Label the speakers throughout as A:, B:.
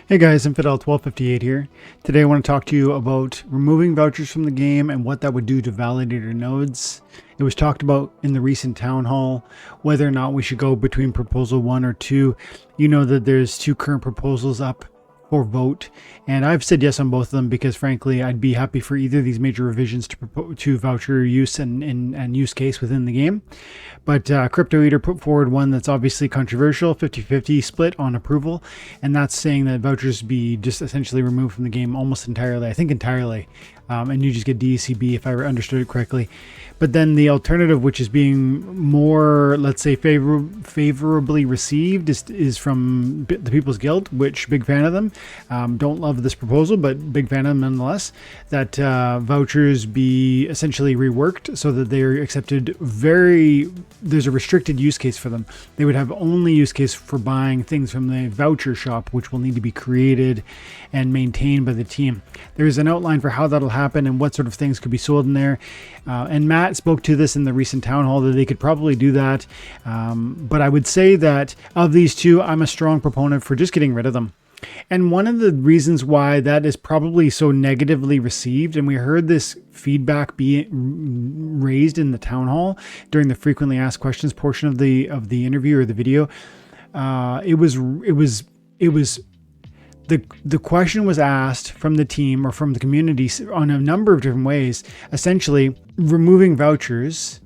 A: Hey guys, Infidel1258 here. Today I want to talk to you about removing vouchers from the game and what that would do to validator nodes. It was talked about in the recent town hall, whether or not we should go between proposal 1 or 2. You know that there's 2 current proposals up for vote, and I've said yes on both of them because frankly I'd be happy for either of these major revisions to voucher use and use case within the game. But Crypto Eater put forward one that's obviously controversial, 50-50 split on approval, and that's saying that vouchers be just essentially removed from the game almost entirely, I think entirely, and you just get DECB if I understood it correctly. But then the alternative, which is being more, let's say, favorably received, is from the People's Guild, which big fan of them. Don't love this proposal, but big fan of them nonetheless. That vouchers be essentially reworked so that they're accepted there's a restricted use case for them. They would have only use case for buying things from the voucher shop, which will need to be created and maintained by the team. There's an outline for how that'll happen and what sort of things could be sold in there. And Matt spoke to this in the recent town hall that they could probably do that. But I would say that of these two, I'm a strong proponent for just getting rid of them. And one of the reasons why that is probably so negatively received, and we heard this feedback be raised in the town hall during the frequently asked questions portion of the interview or the video, the question was asked from the team or from the community on a number of different ways. Essentially, removing vouchers,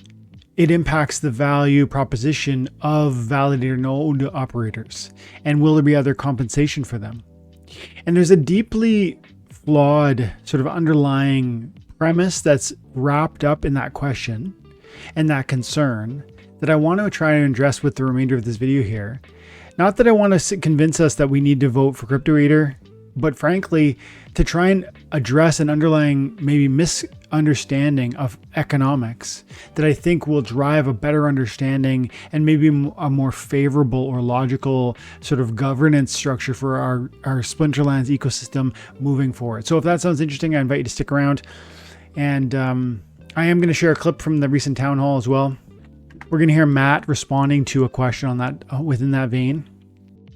A: it impacts the value proposition of validator node operators. And will there be other compensation for them? And there's a deeply flawed sort of underlying premise that's wrapped up in that question and that concern that I want to try and address with the remainder of this video here. Not that I want to convince us that we need to vote for Crypto Eater, but frankly, to try and address an underlying maybe misunderstanding of economics that I think will drive a better understanding and maybe a more favorable or logical sort of governance structure for our Splinterlands ecosystem moving forward. So if that sounds interesting, I invite you to stick around. And I am going to share a clip from the recent town hall as well. We're going to hear Matt responding to a question on that within that vein.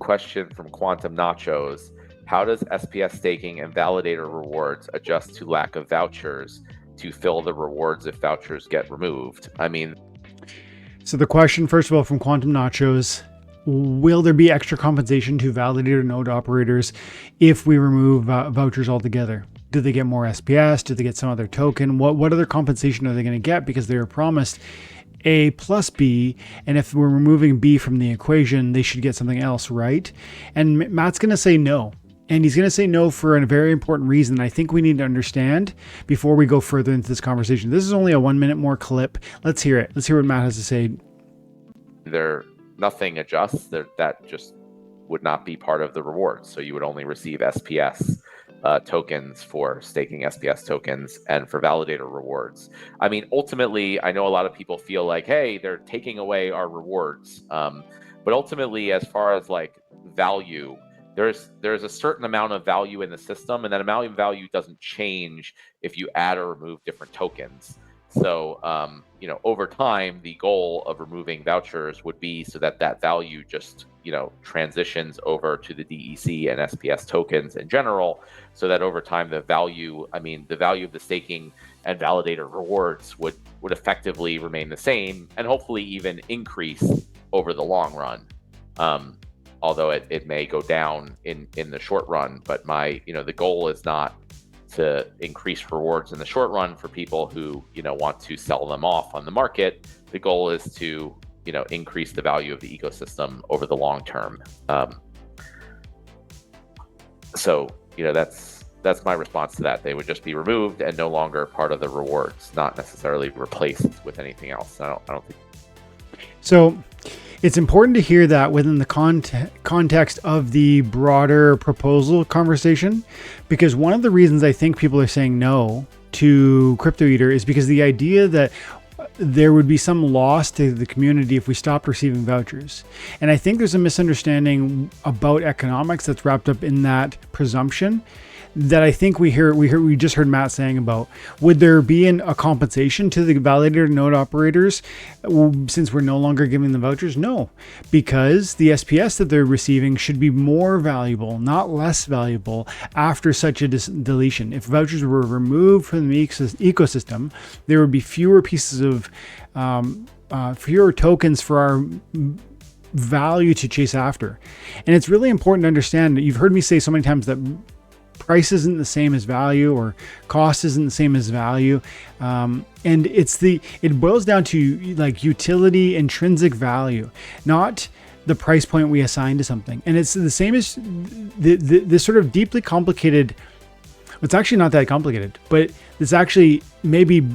B: Question from Quantum Nachos. How does SPS staking and validator rewards adjust to lack of vouchers to fill the rewards if vouchers get removed?
A: So the question, first of all, from Quantum Nachos, will there be extra compensation to validator node operators if we remove vouchers altogether? Do they get more SPS? Do they get some other token? What other compensation are they going to get? Because they were promised A plus B, and if we're removing B from the equation, they should get something else, right? And Matt's going to say no. And he's going to say no for a very important reason I think we need to understand before we go further into this conversation. This is only a 1 minute more clip. Let's hear it. Let's hear what Matt has to say.
B: Nothing adjusts. That just would not be part of the rewards. So you would only receive SPS tokens for staking SPS tokens and for validator rewards. Ultimately, I know a lot of people feel like, hey, they're taking away our rewards. But ultimately, as far as like value, there's a certain amount of value in the system, and that amount of value doesn't change if you add or remove different tokens. So, over time, the goal of removing vouchers would be so that value just, transitions over to the DEC and SPS tokens in general, so that over time, the value of the staking and validator rewards would effectively remain the same and hopefully even increase over the long run. Although it may go down in the short run, but the goal is not to increase rewards in the short run for people who, want to sell them off on the market. The goal is to, increase the value of the ecosystem over the long term. So, that's my response to that. They would just be removed and no longer part of the rewards, not necessarily replaced with anything else. I don't think.
A: So it's important to hear that within the context of the broader proposal conversation, because one of the reasons I think people are saying no to Crypto Eater is because the idea that there would be some loss to the community if we stopped receiving vouchers. And I think there's a misunderstanding about economics that's wrapped up in that presumption that I think we just heard Matt saying about, would there be a compensation to the validator node operators since we're no longer giving the vouchers? No, because the SPS that they're receiving should be more valuable, not less valuable after such a deletion. If vouchers were removed from the ecosystem, there would be fewer pieces of fewer tokens for our value to chase after. And it's really important to understand that you've heard me say so many times that price isn't the same as value, or cost isn't the same as value. And it boils down to like utility, intrinsic value, not the price point we assign to something. And it's the same as this sort of deeply complicated, it's actually not that complicated, but it's actually maybe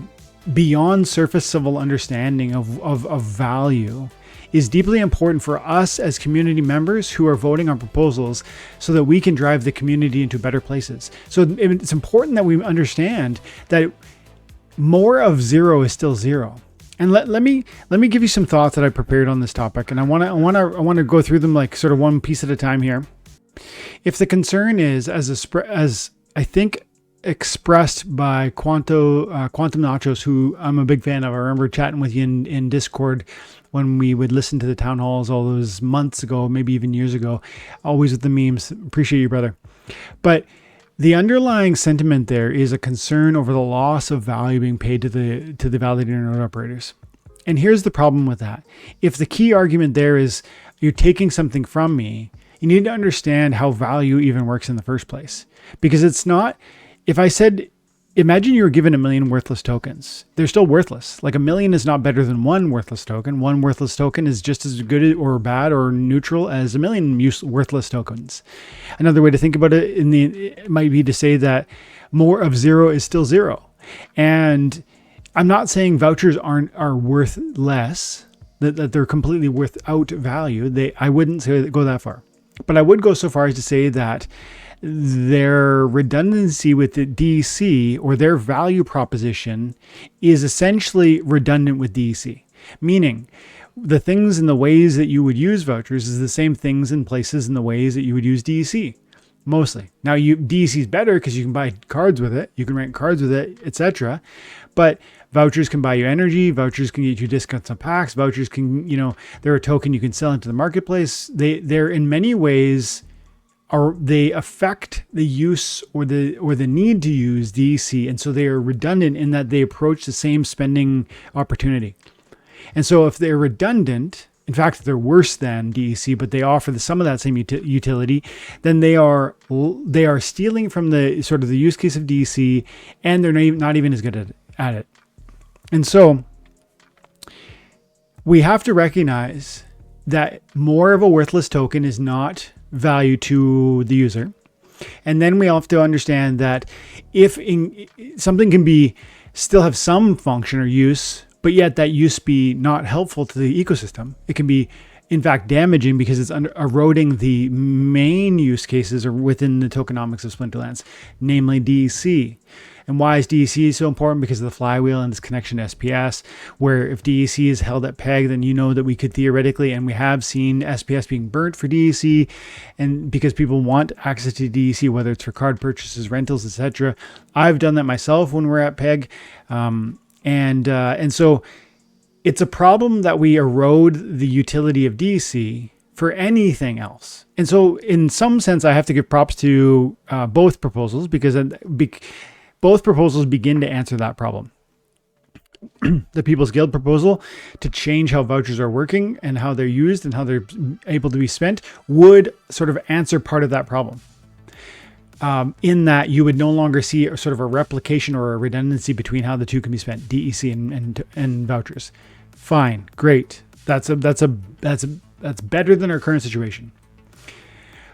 A: beyond surface level understanding of value is deeply important for us as community members who are voting on proposals so that we can drive the community into better places. So it's important that we understand that more of zero is still zero. And let me give you some thoughts that I prepared on this topic, and I want to go through them like sort of one piece at a time here. If the concern is as I think expressed by Quantum Nachos, who I'm a big fan of. I remember chatting with you in Discord when we would listen to the town halls all those months ago, maybe even years ago, always with the memes. Appreciate you, brother. But the underlying sentiment there is a concern over the loss of value being paid to the validator node operators. And here's the problem with that. If the key argument there is you're taking something from me, you need to understand how value even works in the first place. Because it's not, if I said, imagine you were given 1 million worthless tokens. They're still worthless. Like 1 million is not better than 1 worthless token. 1 worthless token is just as good or bad or neutral as 1 million worthless tokens. Another way to think about it might be to say that more of zero is still zero. And I'm not saying vouchers are worth less, that they're completely without value. I wouldn't go that far. But I would go so far as to say that their redundancy with the DEC, or their value proposition, is essentially redundant with DEC. Meaning, the things and the ways that you would use vouchers is the same things in places and the ways that you would use DEC. Mostly. Now, DEC is better because you can buy cards with it, you can rent cards with it, etc. But vouchers can buy you energy, vouchers can get you discounts on packs, vouchers can, they're a token you can sell into the marketplace. They're in many ways, they affect the use or the need to use DEC, and so they are redundant in that they approach the same spending opportunity. And so if they're redundant, in fact, they're worse than DEC, but they offer some of that same utility, then they are stealing from the sort of the use case of DEC, and they're not even as good at it. And so we have to recognize that more of a worthless token is not value to the user. And then we have to understand that if something can still have some function or use, but yet that use be not helpful to the ecosystem, it can be in fact damaging because it's eroding the main use cases or within the tokenomics of Splinterlands, namely DEC. And why is DEC so important? Because of the flywheel and its connection to SPS, where if DEC is held at peg, then you know that we could theoretically, and we have seen SPS being burnt for DEC, and because people want access to DEC, whether it's for card purchases, rentals, etc. I've done that myself when we're at peg. And so it's a problem that we erode the utility of DEC for anything else. And so in some sense, I have to give props to both proposals because both proposals begin to answer that problem. The People's Guild proposal to change how vouchers are working and how they're used and how they're able to be spent would sort of answer part of that problem. In that you would no longer see sort of a replication or a redundancy between how the two can be spent, DEC and vouchers. Fine, great. That's better than our current situation.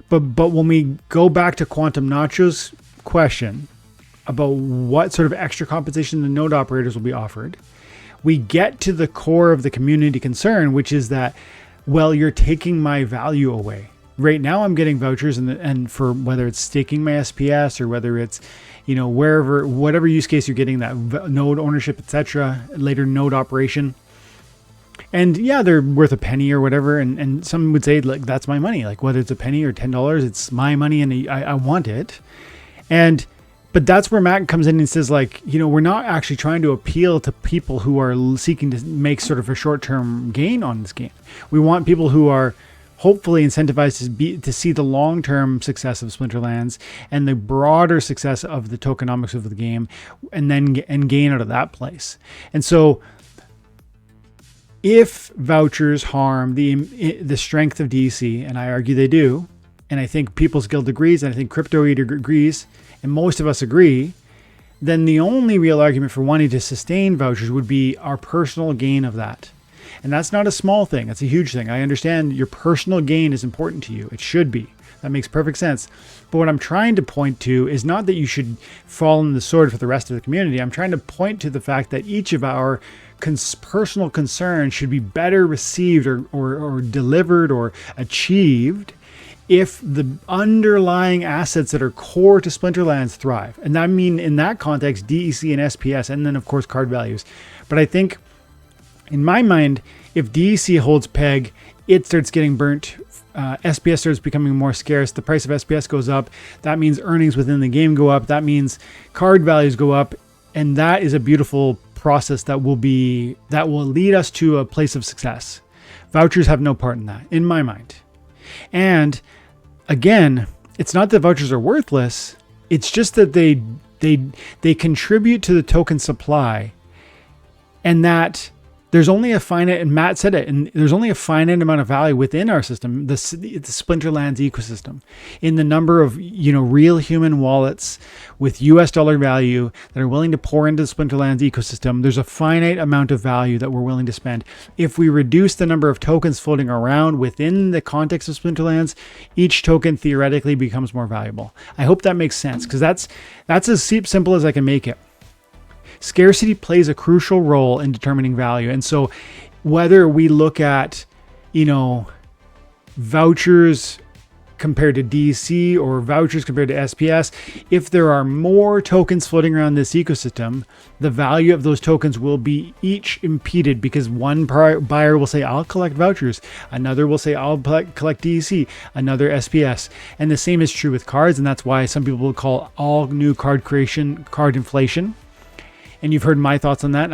A: But when we go back to Quantum Nacho's question about what sort of extra compensation the node operators will be offered, we get to the core of the community concern, which is that, well, you're taking my value away. Right now I'm getting vouchers and for whether it's staking my SPS or whether it's, whatever use case you're getting that node ownership, etc., later node operation. And yeah, they're worth a penny or whatever. And some would say, like, that's my money. Like whether it's a penny or $10, it's my money and I want it. But that's where Matt comes in and says, like, we're not actually trying to appeal to people who are seeking to make sort of a short-term gain on this game. We want people who are hopefully incentivized to see the long-term success of Splinterlands and the broader success of the tokenomics of the game, and gain out of that place. And so, if vouchers harm the strength of DC, and I argue they do, and I think People's Guild agrees, and I think Crypto Eater agrees, and most of us agree, then the only real argument for wanting to sustain vouchers would be our personal gain of that. And that's not a small thing. That's a huge thing. I understand your personal gain is important to you. It should be. That makes perfect sense. But what I'm trying to point to is not that you should fall on the sword for the rest of the community. I'm trying to point to the fact that each of our personal concerns should be better received or delivered or achieved if the underlying assets that are core to Splinterlands thrive. And I mean, in that context, DEC and SPS, and then of course card values. But I think, in my mind, if DEC holds peg, it starts getting burnt. SPS starts becoming more scarce. The price of SPS goes up. That means earnings within the game go up. That means card values go up. And that is a beautiful process that will lead us to a place of success. Vouchers have no part in that, in my mind. And again, it's not that vouchers are worthless. It's just that they contribute to the token supply, and that there's only a finite, and Matt said it, and there's only a finite amount of value within our system, the Splinterlands ecosystem, in the number of real human wallets with US dollar value that are willing to pour into the Splinterlands ecosystem. There's a finite amount of value that we're willing to spend. If we reduce the number of tokens floating around within the context of Splinterlands, each token theoretically becomes more valuable. I hope that makes sense, because that's as simple as I can make it. Scarcity plays a crucial role in determining value. And so whether we look at, vouchers compared to DC or vouchers compared to SPS, if there are more tokens floating around this ecosystem, the value of those tokens will be each impeded, because one buyer will say, I'll collect vouchers. Another will say, I'll collect DC, another SPS. And the same is true with cards. And that's why some people will call all new card creation card inflation. And you've heard my thoughts on that.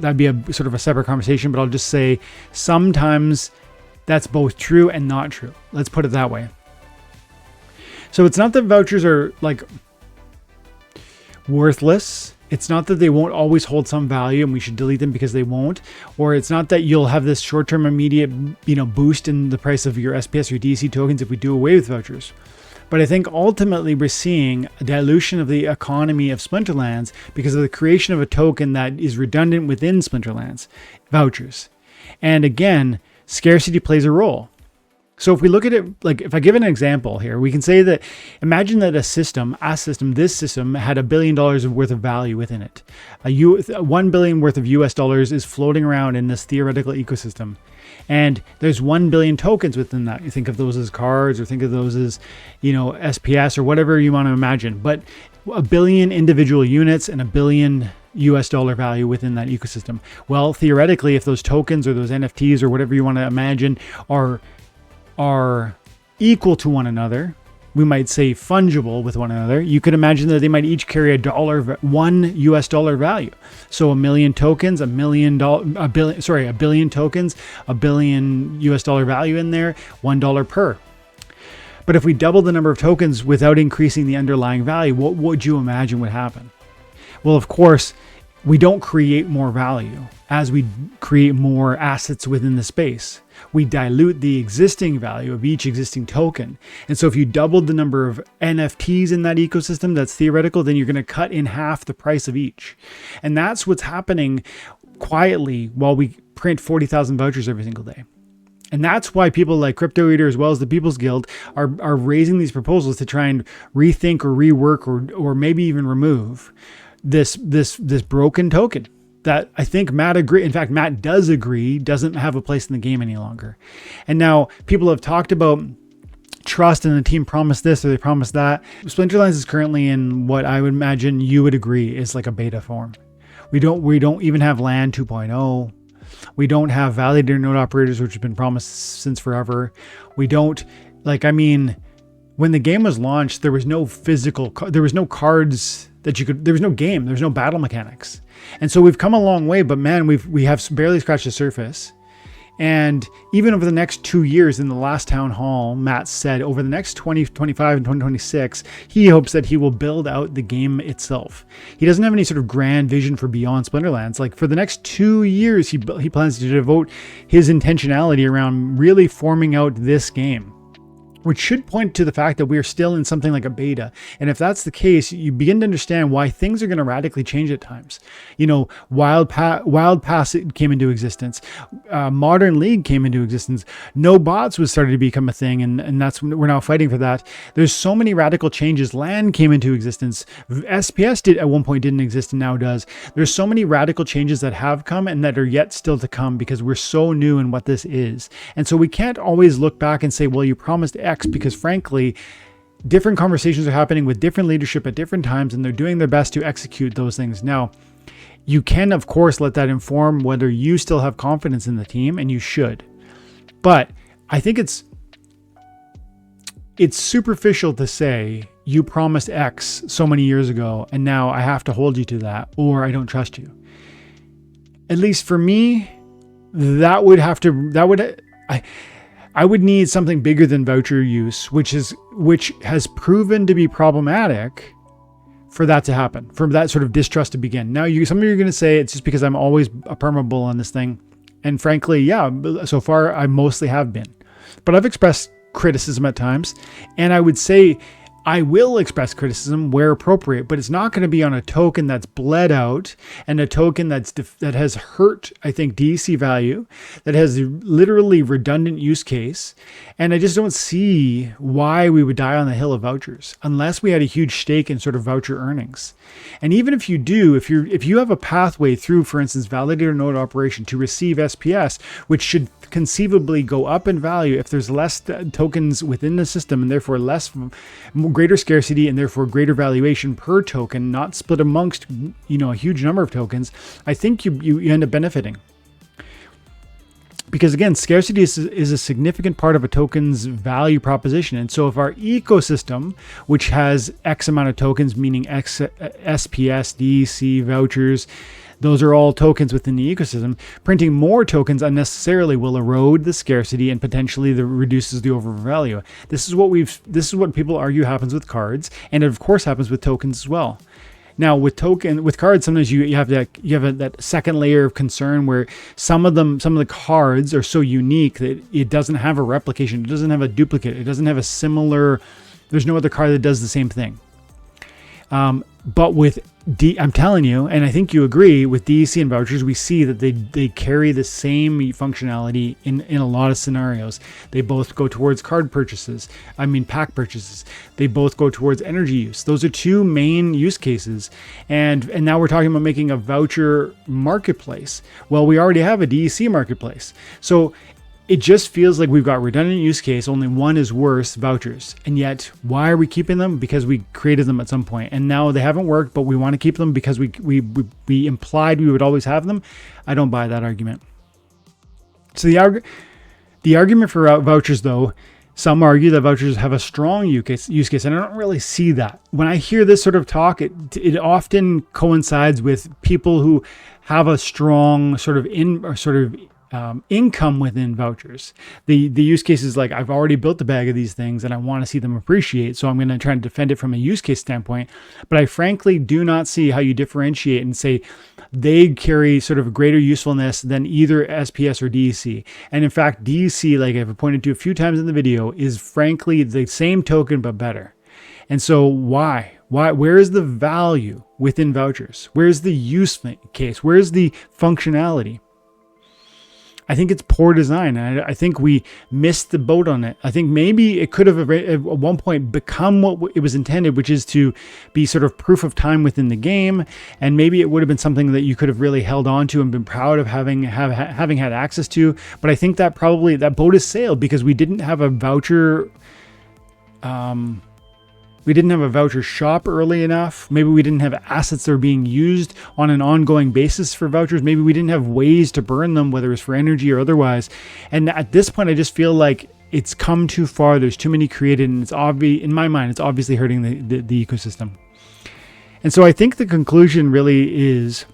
A: That'd be a sort of a separate conversation, but I'll just say sometimes that's both true and not true. Let's put it that way. So it's not that vouchers are like worthless. It's not that they won't always hold some value and we should delete them because they won't. Or it's not that you'll have this short-term immediate, boost in the price of your SPS or DC tokens if we do away with vouchers. But I think ultimately we're seeing a dilution of the economy of Splinterlands because of the creation of a token that is redundant within Splinterlands, vouchers. And again, scarcity plays a role. So if we look at it, like if I give an example here, we can say that, imagine that this system had $1 billion worth of value within it. $1 billion worth of US dollars is floating around in this theoretical ecosystem. And there's 1 billion tokens within that. You think of those as cards, or think of those as, SPS or whatever you want to imagine. But 1 billion individual units and $1 billion US dollar value within that ecosystem. Well, theoretically, if those tokens or those NFTs or whatever you want to imagine are equal to one another, we might say fungible with one another, you could imagine that they might each carry $1 US dollar value. So 1 million tokens, $1 billion tokens, $1 billion US dollar value in there, $1 per. But if we double the number of tokens without increasing the underlying value, what would you imagine would happen? Well, of course, we don't create more value as we create more assets within the space. We dilute the existing value of each existing token. And so if you doubled the number of NFTs in that ecosystem, that's theoretical, then you're going to cut in half the price of each. And that's what's happening quietly while we print 40,000 vouchers every single day. And that's why people like Crypto Eater, as well as the People's Guild, are raising these proposals to try and rethink or rework or maybe even remove this broken token that I think Matt agree. In fact, Matt does agree doesn't have a place in the game any longer. And now people have talked about trust, and the team promised this or they promised that. Splinterlands is currently in what I would imagine you would agree is like a beta form. We don't even have LAN 2.0. We don't have validator node operators, which have been promised since forever. We don't when the game was launched, there was no there was no cards that you could, there was no game, there's no battle mechanics. And so we've come a long way, but man, we have barely scratched the surface. And even over the next 2 years, in the last town hall, Matt said over the next 2025 and 2026, he hopes that he will build out the game itself. He doesn't have any sort of grand vision for beyond Splinterlands. Like for the next 2 years, he plans to devote his intentionality around really forming out this game, which should point to the fact that we are still in something like a beta. And if that's the case, you begin to understand why things are going to radically change at times. You know, Wild Pass came into existence. Modern League came into existence. No bots was starting to become a thing, and that's we're now fighting for that. There's so many radical changes. LAN came into existence. SPS did at one point didn't exist and now does. There's so many radical changes that have come and that are yet still to come because we're so new in what this is. And so we can't always look back and say, well, you promised X, because frankly, different conversations are happening with different leadership at different times, and they're doing their best to execute those things. Now, you can, of course, let that inform whether you still have confidence in the team, and you should. But I think it's superficial to say you promised X so many years ago, and now I have to hold you to that, or I don't trust you. At least for me, I would need something bigger than voucher use, which has proven to be problematic for that to happen, for that sort of distrust to begin. Now, some of you are going to say it's just because I'm always a permabull on this thing. And frankly, yeah, so far I mostly have been. But I've expressed criticism at times, and I would say I will express criticism where appropriate, but it's not going to be on a token that's bled out and a token that has hurt, I think, DC value, that has literally redundant use case. And I just don't see why we would die on the hill of vouchers unless we had a huge stake in sort of voucher earnings. And even if you do, if you have a pathway through, for instance, validator node operation to receive SPS, which should conceivably go up in value if there's less tokens within the system and therefore greater scarcity and therefore greater valuation per token, not split amongst, a huge number of tokens, I think you end up benefiting. Because again, scarcity is a significant part of a token's value proposition. And so if our ecosystem, which has X amount of tokens, meaning X, SPS, DEC, vouchers, those are all tokens within the ecosystem, printing more tokens unnecessarily will erode the scarcity and potentially reduces the overall value. This is what people argue happens with cards, and it of course happens with tokens as well. Now with cards, sometimes you have that second layer of concern where some of the cards are so unique that it doesn't have a replication, it doesn't have a duplicate, it doesn't have a similar. There's no other card that does the same thing. But with I'm telling you, and I think you agree, with DEC and vouchers, we see that they carry the same functionality in a lot of scenarios. They both go towards pack purchases. They both go towards energy use. Those are two main use cases. And now we're talking about making a voucher marketplace. Well, we already have a DEC marketplace. So it just feels like we've got redundant use case. Only one is worse, vouchers. And yet, why are we keeping them? Because we created them at some point. And now they haven't worked, but we want to keep them because we implied we would always have them. I don't buy that argument. So the argument for vouchers, though, some argue that vouchers have a strong use case, and I don't really see that. When I hear this sort of talk, it often coincides with people who have a strong income within vouchers. The use case is like, I've already built a bag of these things and I want to see them appreciate, so I'm going to try to defend it from a use case standpoint. But I frankly do not see how you differentiate and say they carry sort of a greater usefulness than either SPS or DEC. And in fact, DEC, like I've pointed to a few times in the video, is frankly the same token but better. And so why? Where is the value within vouchers? Where's the use case? Where's the functionality? I think it's poor design. I think we missed the boat on it. I think maybe it could have at one point become what it was intended, which is to be sort of proof of time within the game. And maybe it would have been something that you could have really held on to and been proud of having had access to. But I think that probably that boat has sailed because we didn't have a voucher. We didn't have a voucher shop early enough. Maybe we didn't have assets that are being used on an ongoing basis for vouchers. Maybe we didn't have ways to burn them, whether it's for energy or otherwise. And at this point, I just feel like it's come too far. There's too many created, and it's obvious in my mind. It's obviously hurting the ecosystem. And so I think the conclusion really is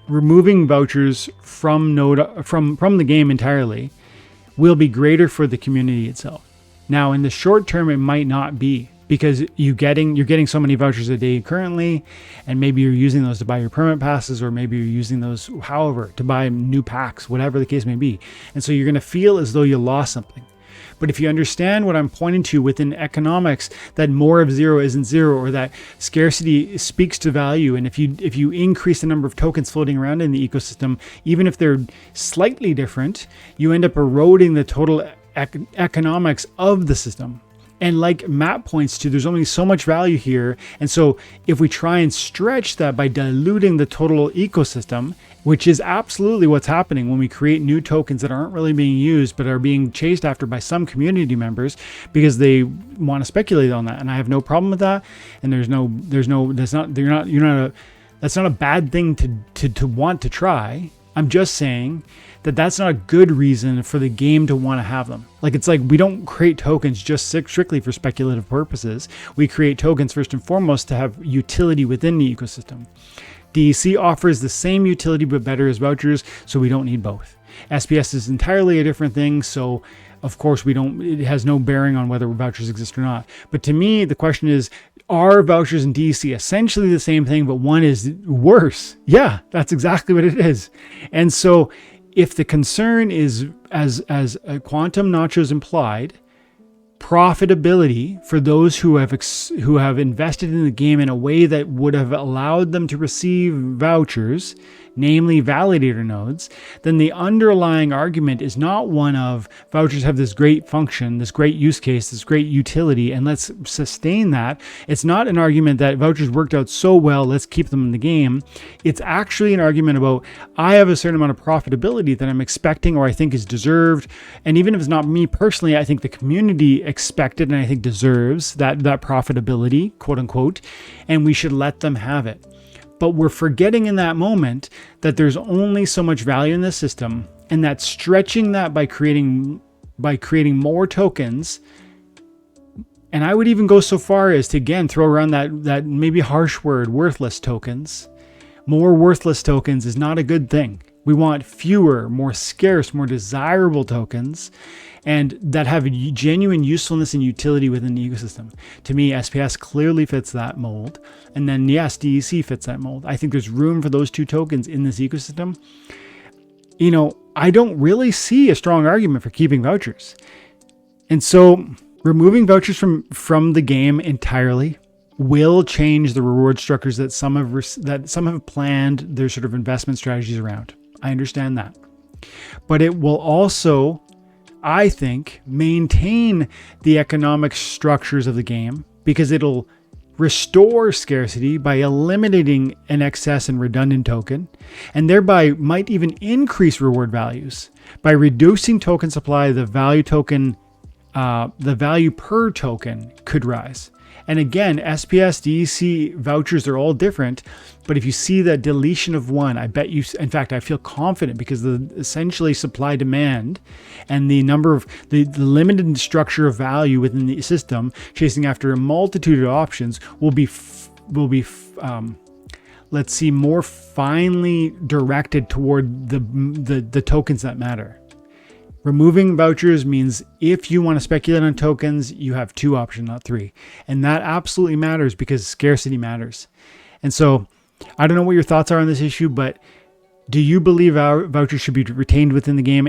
A: removing vouchers from the game entirely will be greater for the community itself. Now, in the short term, it might not be, because you're getting so many vouchers a day currently, and maybe you're using those to buy your permit passes, or maybe you're using those, however, to buy new packs, whatever the case may be. And so you're going to feel as though you lost something. But if you understand what I'm pointing to within economics, that more of zero isn't zero, or that scarcity speaks to value, and if you increase the number of tokens floating around in the ecosystem, even if they're slightly different, you end up eroding the total economics of the system. And like Matt points to, there's only so much value here. And so if we try and stretch that by diluting the total ecosystem, which is absolutely what's happening when we create new tokens that aren't really being used, but are being chased after by some community members because they want to speculate on that. And I have no problem with that. And that's not a bad thing to want to try. I'm just saying that that's not a good reason for the game to want to have them. Like, it's like we don't create tokens just strictly for speculative purposes. We create tokens first and foremost to have utility within the ecosystem. DEC offers the same utility but better as vouchers, so we don't need both. SPS is entirely a different thing, so of course it has no bearing on whether vouchers exist or not. But to me, the question is, are vouchers and DEC essentially the same thing, but one is worse? Yeah, that's exactly what it is. And so if the concern is, as Quantum Nachos implied, profitability for those who have invested in the game in a way that would have allowed them to receive vouchers, namely validator nodes, then the underlying argument is not one of vouchers have this great function, this great use case, this great utility, and let's sustain that. It's not an argument that vouchers worked out so well, let's keep them in the game. It's actually an argument about, I have a certain amount of profitability that I'm expecting or I think is deserved. And even if it's not me personally, I think the community expected and I think deserves that profitability, quote unquote, and we should let them have it. But we're forgetting in that moment that there's only so much value in the system, and that stretching that by creating more tokens, and I would even go so far as to again throw around that maybe harsh word, worthless tokens. More worthless tokens is not a good thing. We want fewer, more scarce, more desirable tokens, and that have genuine usefulness and utility within the ecosystem. To me, SPS clearly fits that mold. And then yes, DEC fits that mold. I think there's room for those two tokens in this ecosystem. You know, I don't really see a strong argument for keeping vouchers. And so removing vouchers from the game entirely will change the reward structures that some have planned their sort of investment strategies around. I understand that. But it will also, I think, maintain the economic structures of the game, because it'll restore scarcity by eliminating an excess and redundant token, and thereby might even increase reward values. By reducing token supply, the value per token could rise. And again, SPS, DEC, vouchers are all different. But if you see that deletion of one, I bet you, in fact, I feel confident, because the essentially supply demand and the number of the limited structure of value within the system chasing after a multitude of options will be let's see, more finely directed toward the tokens that matter. Removing vouchers means if you want to speculate on tokens, you have two options, not three. And that absolutely matters, because scarcity matters. And so I don't know what your thoughts are on this issue, but do you believe our vouchers should be retained within the game,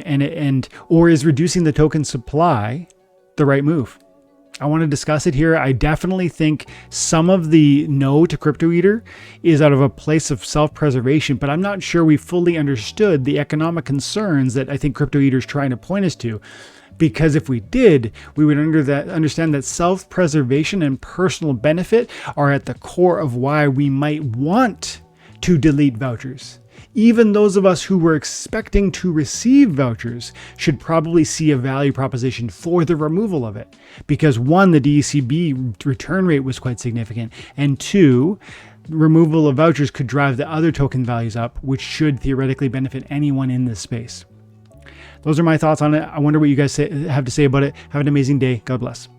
A: or is reducing the token supply the right move? I want to discuss it here. I definitely think some of the no to Crypto Eater is out of a place of self-preservation, but I'm not sure we fully understood the economic concerns that I think Crypto Eater is trying to point us to. Because if we did, we would understand that self-preservation and personal benefit are at the core of why we might want to delete vouchers. Even those of us who were expecting to receive vouchers should probably see a value proposition for the removal of it. Because one, the DECB return rate was quite significant. And two, removal of vouchers could drive the other token values up, which should theoretically benefit anyone in this space. those are my thoughts on it. I wonder what you guys have to say about it. Have an amazing day. God bless.